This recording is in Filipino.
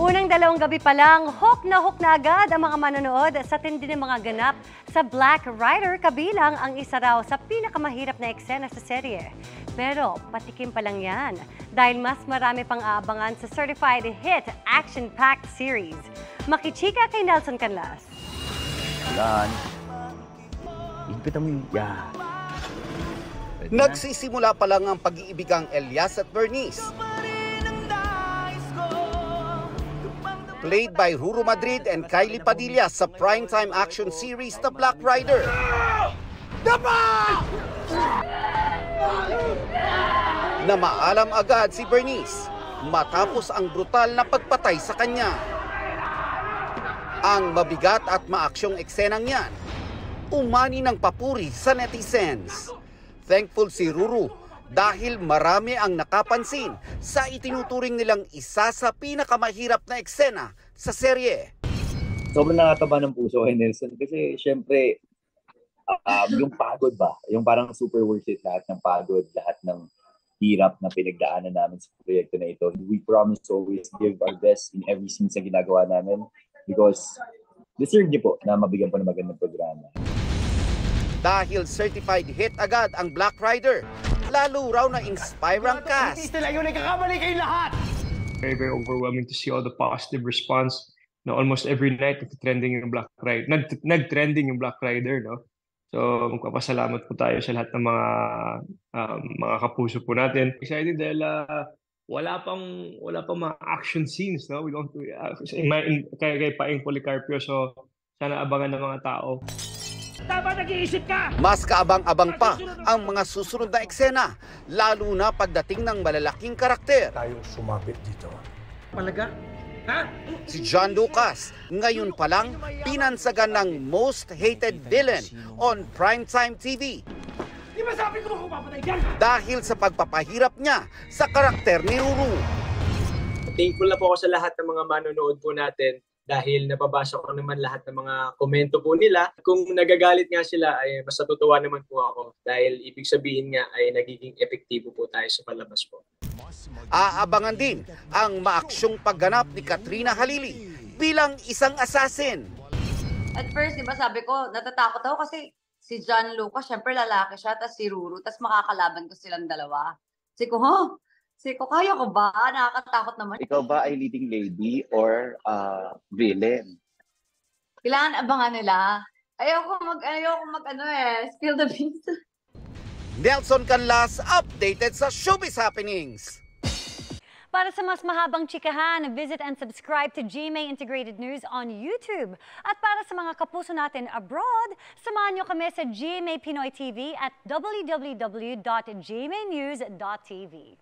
Unang dalawang gabi pa lang, hook na agad ang mga manonood sa tindi ng mga ganap sa Black Rider, kabilang ang isa raw sa pinakamahirap na eksena sa serye. Pero patikim pa lang yan dahil mas marami pang aabangan sa certified hit action-packed series. Makichika kay Nelson Canlas. Yan. Higpitan mo yung... Yeah. Nagsisimula pa lang ang pag-iibigang Elias at Bernice. Played by Ruru Madrid and Kylie Padilla sa primetime action series The Black Rider. Na maalam agad si Bernice matapos ang brutal na pagpatay sa kanya. Ang mabigat at maaksyong eksenang yan, umani ng papuri sa netizens. Thankful si Ruru dahil marami ang nakapansin sa itinuturing nilang isa sa pinakamahirap na eksena sa serye. Sobrang nakataba ng puso kay Nelson kasi syempre yung pagod ba, yung parang super worth it, lahat ng pagod, lahat ng hirap na pinagdaanan namin sa proyekto na ito. We promise to always give our best in every scene sa ginagawa namin because deserve niyo po na mabigyan po ng magandang programa. Dahil certified hit agad ang Black Rider, lalo raw na inspire ang cast. Very, very overwhelming to see all the positive response. No, almost every night nag-trending yung Black Rider. Nag-trending yung Black Rider, no? So magpapasalamat po tayo sa lahat ng mga kapuso po natin. Excited dahil wala pang mga action scenes, no? We don't kay Paeng Policarpio, so sana abangan ng mga tao. Mas kaabang-abang pa ang mga susunod na eksena, lalo na pagdating ng malalaking karakter. Tayong sumabit dito. Malaga? Ha? Si John Lucas, ngayon pa lang pinansagan ng most hated villain on primetime TV. Di ba sabi ko mapapatay dyan? Dahil sa pagpapahirap niya sa karakter ni Ruru. Thankful na po ako sa lahat ng mga manonood po natin dahil nababasa ko naman lahat ng mga komento po nila. Kung nagagalit nga sila ay mas natutuwa naman po ako dahil ibig sabihin nga ay nagiging epektibo po tayo sa palabas po. Aabangan din ang maaksyong pagganap ni Katrina Halili bilang isang assassin. At first, di ba sabi ko, natatakot ako kasi si John Lucas, syempre lalaki siya, tapos si Ruru, tapos makakalaban ko silang dalawa. Sabi ko, kaya ko ba? Nakakatakot naman. Ikaw ba ay leading lady or villain? Kailangan abangan nila. Ayoko spill the beans. Nelson Canlas, updated sa Showbiz Happenings. Para sa mas mahabang chikahan, visit and subscribe to GMA Integrated News on YouTube. At para sa mga kapuso natin abroad, samahan nyo kami sa GMA Pinoy TV at www.gmanews.tv.